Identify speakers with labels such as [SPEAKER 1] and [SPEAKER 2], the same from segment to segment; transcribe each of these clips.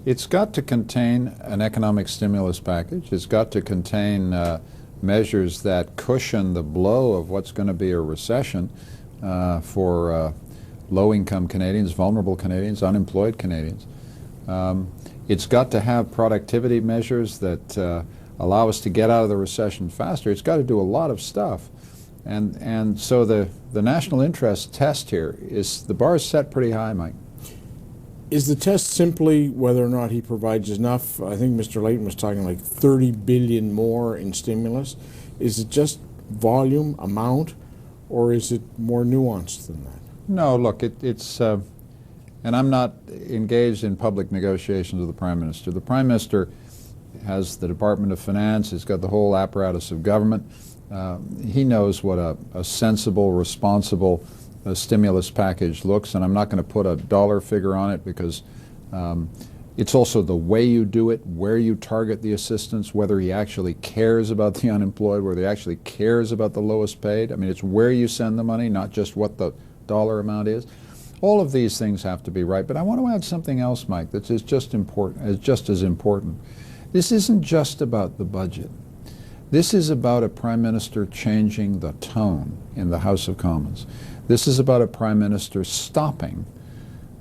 [SPEAKER 1] It's got to contain an economic stimulus package. It's got to contain measures that cushion the blow of what's going to be a recession for low-income Canadians, vulnerable Canadians, unemployed Canadians. It's got to have productivity measures that allow us to get out of the recession faster. It's got to do a lot of stuff. And so the national interest test here is, the bar is set pretty high, Mike.
[SPEAKER 2] Is the test simply whether or not he provides enough? I think Mr. Layton was talking like $30 billion more in stimulus. Is it just volume, amount, or is it more nuanced than that?
[SPEAKER 1] No, look, it's, and I'm not engaged in public negotiations with the Prime Minister. The Prime Minister has the Department of Finance, he's got the whole apparatus of government. He knows what a sensible, responsible stimulus package looks, and I'm not going to put a dollar figure on it because it's also the way you do it, where you target the assistance, whether he actually cares about the unemployed, whether he actually cares about the lowest paid. I mean, it's where you send the money, not just what the dollar amount is. All of these things have to be right. But I want to add something else, Mike, that is just as important. This isn't just about the budget. This is about a Prime Minister changing the tone in the House of Commons. This is about a Prime Minister stopping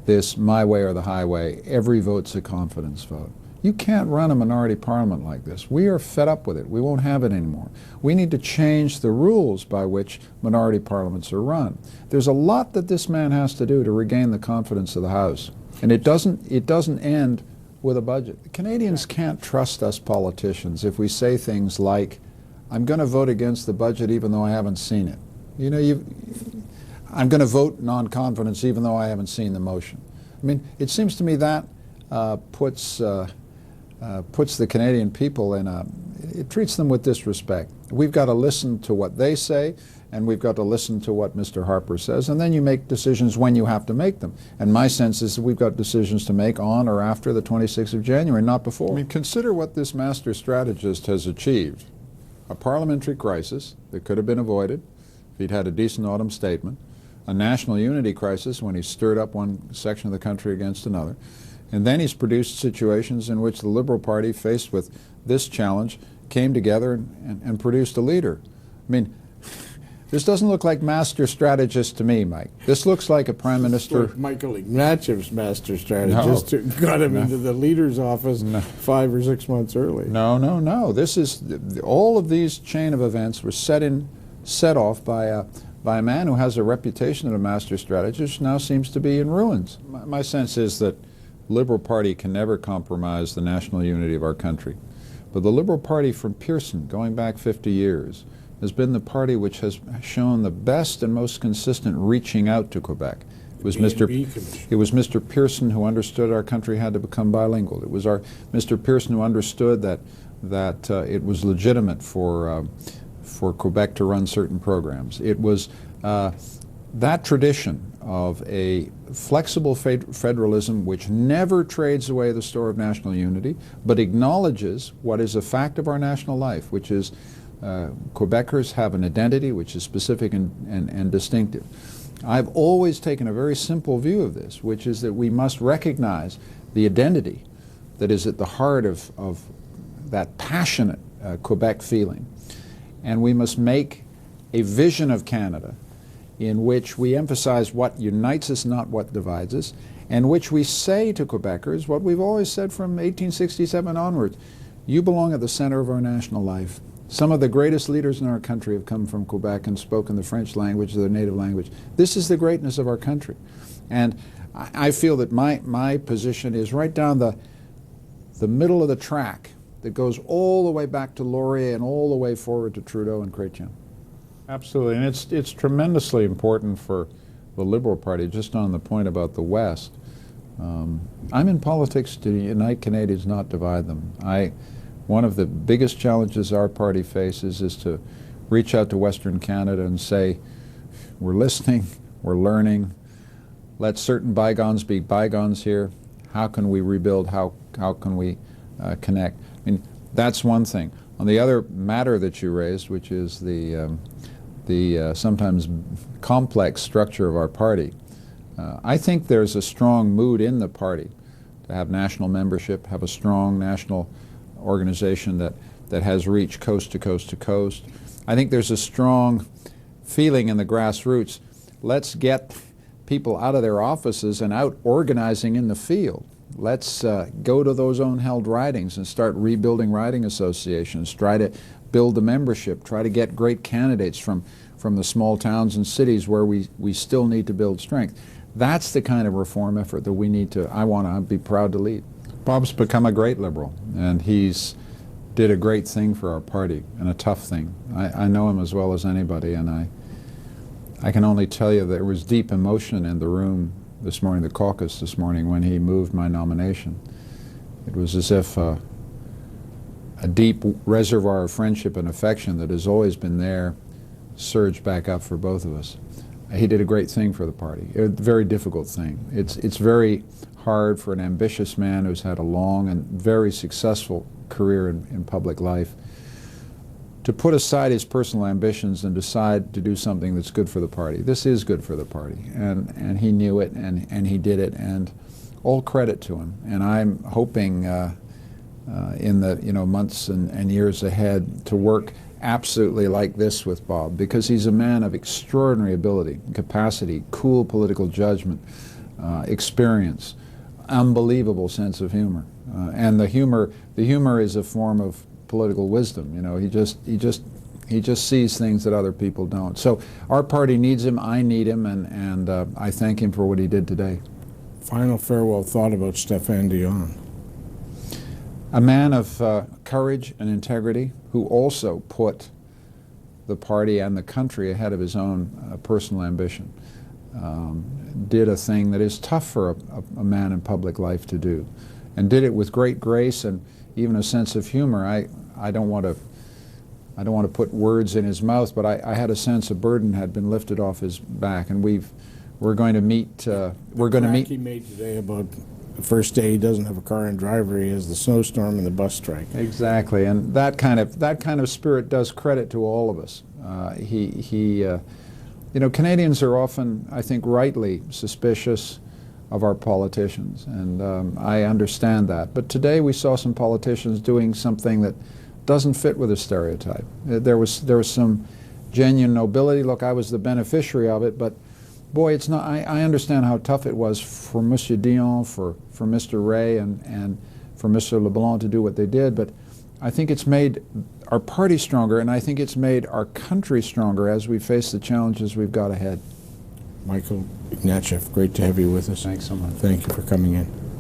[SPEAKER 1] this my way or the highway, every vote's a confidence vote. You can't run a minority parliament like this. We are fed up with it. We won't have it anymore. We need to change the rules by which minority parliaments are run. There's a lot that this man has to do to regain the confidence of the House. And it doesn't end with a budget. The Canadians can't trust us politicians if we say things like, I'm going to vote against the budget even though I haven't seen it. You know, I'm going to vote non-confidence even though I haven't seen the motion. I mean, it seems to me that puts the Canadian people in it treats them with disrespect. We've got to listen to what they say, and we've got to listen to what Mr. Harper says, and then you make decisions when you have to make them. And my sense is that we've got decisions to make on or after the 26th of January, not before. I mean, consider what this master strategist has achieved. A parliamentary crisis that could have been avoided if he'd had a decent autumn statement, a national unity crisis when he stirred up one section of the country against another, and then he's produced situations in which the Liberal Party, faced with this challenge, came together and produced a leader. I mean, this doesn't look like master strategist to me, Mike. This looks like a Prime Minister.
[SPEAKER 2] Like Michael Ignatieff's master strategist who got him into the leader's office 5 or 6 months early.
[SPEAKER 1] No. This is all of these chain of events were set off by a man who has a reputation of a master strategist, now seems to be in ruins. My sense is that the Liberal Party can never compromise the national unity of our country. But the Liberal Party from Pearson, going back 50 years, has been the party which has shown the best and most consistent reaching out to Quebec. It was Mr. Pearson who understood our country had to become bilingual. It was Mr. Pearson who understood that it was legitimate for Quebec to run certain programs. It was that tradition of a flexible federalism which never trades away the store of national unity, but acknowledges what is a fact of our national life, which is Quebecers have an identity which is specific and distinctive. I've always taken a very simple view of this, which is that we must recognize the identity that is at the heart of that passionate Quebec feeling. And we must make a vision of Canada in which we emphasize what unites us, not what divides us, and which we say to Quebecers what we've always said from 1867 onwards: you belong at the center of our national life. Some of the greatest leaders in our country have come from Quebec and spoken the French language, their native language. This is the greatness of our country. And I feel that my position is right down the middle of the track that goes all the way back to Laurier and all the way forward to Trudeau and Chrétien. Absolutely, and it's tremendously important for the Liberal Party, just on the point about the West. I'm in politics to unite Canadians, not divide them. One of the biggest challenges our party faces is to reach out to Western Canada and say, we're listening, we're learning, let certain bygones be bygones here. How can we rebuild? How can we connect? I mean, that's one thing. On the other matter that you raised, which is the sometimes complex structure of our party, I think there's a strong mood in the party to to have national membership, have a strong national organization that has reach coast to coast to coast. I think there's a strong feeling in the grassroots, let's get people out of their offices and out organizing in the field. Let's go to those own-held ridings and start rebuilding riding associations, try to build the membership, try to get great candidates from the small towns and cities where we still need to build strength. That's the kind of reform effort that we need to, I want to be proud to lead. Bob's become a great liberal, and he's did a great thing for our party, and a tough thing. I know him as well as anybody, and I can only tell you there was deep emotion in the room this morning, the caucus this morning, when he moved my nomination. It was as if a deep reservoir of friendship and affection that has always been there surged back up for both of us. He did a great thing for the party, a very difficult thing. It's very hard for an ambitious man who's had a long and very successful career in public life to put aside his personal ambitions and decide to do something that's good for the party. This is good for the party, and he knew it, and he did it, and all credit to him. And I'm hoping in the months and years ahead to work absolutely like this with Bob, because he's a man of extraordinary ability, capacity, cool political judgment, experience, unbelievable sense of humor, and the humor is a form of political wisdom. He just sees things that other people don't. So our party needs him. I need him, and I thank him for what he did today.
[SPEAKER 2] Final farewell thought about Stéphane Dion.
[SPEAKER 1] A man of courage and integrity, who also put the party and the country ahead of his own personal ambition. Did a thing that is tough for a man in public life to do, and did it with great grace and even a sense of humor. I don't want to put words in his mouth, but I had a sense a burden had been lifted off his back, and we're going to meet. We're going to meet.
[SPEAKER 2] He made today about the first day he doesn't have a car and driver. He has the snowstorm and the bus strike.
[SPEAKER 1] Exactly, and that kind of spirit does credit to all of us. Canadians are often, I think, rightly suspicious of our politicians, and I understand that. But today we saw some politicians doing something that doesn't fit with a stereotype. There was some genuine nobility. Look, I was the beneficiary of it, but boy, it's not. I understand how tough it was for Monsieur Dion, for Mr. Ray, and for Mr. LeBlanc to do what they did. But I think it's made our party stronger, and I think it's made our country stronger as we face the challenges we've got ahead.
[SPEAKER 2] Michael Ignatieff, great to have you with us.
[SPEAKER 1] Thanks so much.
[SPEAKER 2] Thank you for coming in.